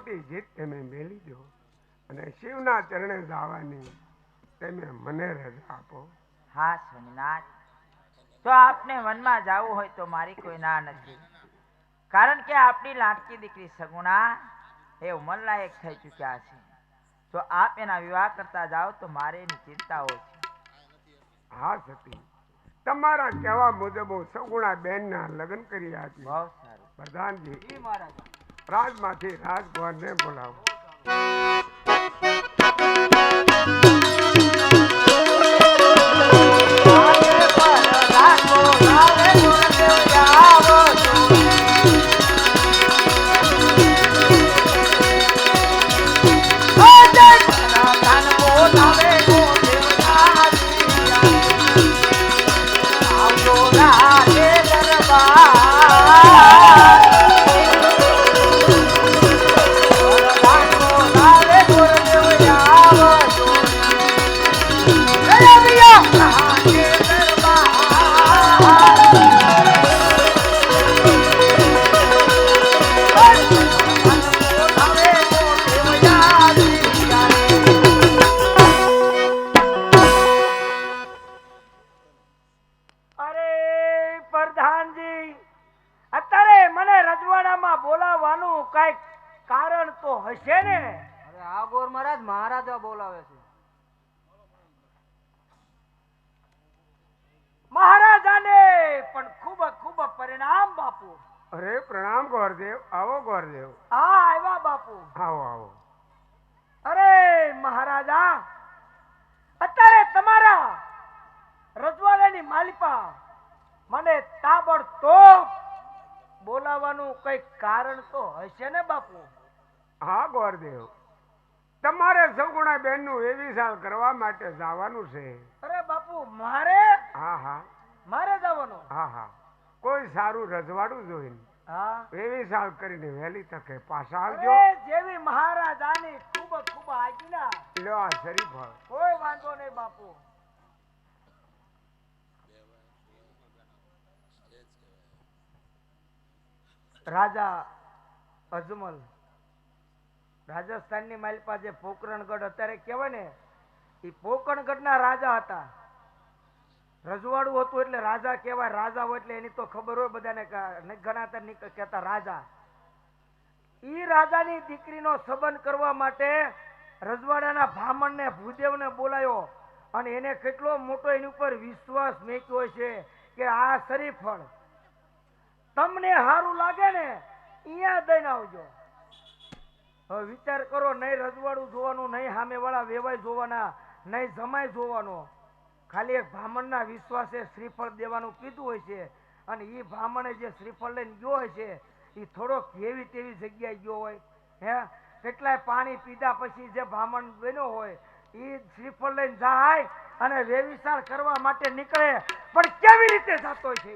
ખોટી જીત તમે મેલી દો અને શિવના ચરણે જવાની તમે મને રજા આપો. હા સ્વામિનાથ, તો આપને વનમાં જવું હોય તો મારી કોઈ ના નથી, કારણ કે આપણી લાડકી દીકરી સગુણા એ ઉંમરલાયક થઈ ચૂક્યા છે. તો આપ એના વિવાહ કરતા જાઓ તો મારે એની ચિંતા ઓછી. હા સતી, તમારા કહેવા મુજબ હું સગુણા બેનના લગ્ન કરી આપી. બહુ સારું. પ્રધાનજી, જી મહારાજા. રાજમાંથી રાજકુમારને બોલાવો. મહારાજા બોલાવે છે. મહારાજાને પણ ખૂબ ખૂબ પરિણામ બાપુ. અરે પ્રણામ ગોરદેવ, આવો ગોરદેવ. હા આવ્યા બાપુ. આવો આવો. અરે મહારાજા, અત્યારે તમારા રજવાડાની માલિપા મને તાબડતોબ બોલાવવાનું કઈ કારણ તો હશે ને બાપુ? હા ગોરદેવ, તમારે સગુણા બેન નું વેવિશાળ કરવા માટે જવાનું છે. અરે બાપુ મારે? હા હા મારે જવાનું? હા હા, કોઈ સારું રજવાડું જોઈને હા, વેવિશાળ કરીને વહેલી તકે પાછા આવજો. અરે જેવી મહારાજાની ખૂબ ખૂબ આજ્ઞા. લ્યો આ શરીફળ. કોઈ વાંધો નહીં બાપુ. રાજા અજમલ, રાજસ્થાનની માલિપા જે પોકરણગઢ અત્યારે કહેવાય ને, એ પોકરણગઢના રાજા હતા. રજવાડું હતું એટલે રાજા કહેવાય. રાજા હોય એટલે એની તો ખબર હોય બધાને, ઘણા કહેતા રાજા. ઈ રાજાની દીકરીનો સંબંધ કરવા માટે રજવાડાના બ્રાહ્મણને ભૂદેવને બોલાયો અને એને કેટલો મોટો એની ઉપર વિશ્વાસ મેક્યો છે કે આ શરીફળ તમને સારું લાગે ને અહીંયા દઈને આવજો. હવે વિચાર કરો, નહીં રજવાડું જોવાનું, નહીં સામેવાળા વેવાય જોવાના, નહીં જમાઈ જોવાનો, ખાલી એક બ્રાહ્મણના વિશ્વાસે શ્રીફળ દેવાનું કીધું હોય છે. અને એ બ્રાહ્મણે જે શ્રીફળ લઈને ગયો હોય છે એ થોડોક જેવી તેવી જગ્યાએ ગયો હોય. હે, કેટલાય પાણી પીધા પછી જે બ્રાહ્મણ બન્યો હોય એ શ્રીફળ લઈને જાય અને વેવિશાળ કરવા માટે નીકળે, પણ કેવી રીતે જતો છે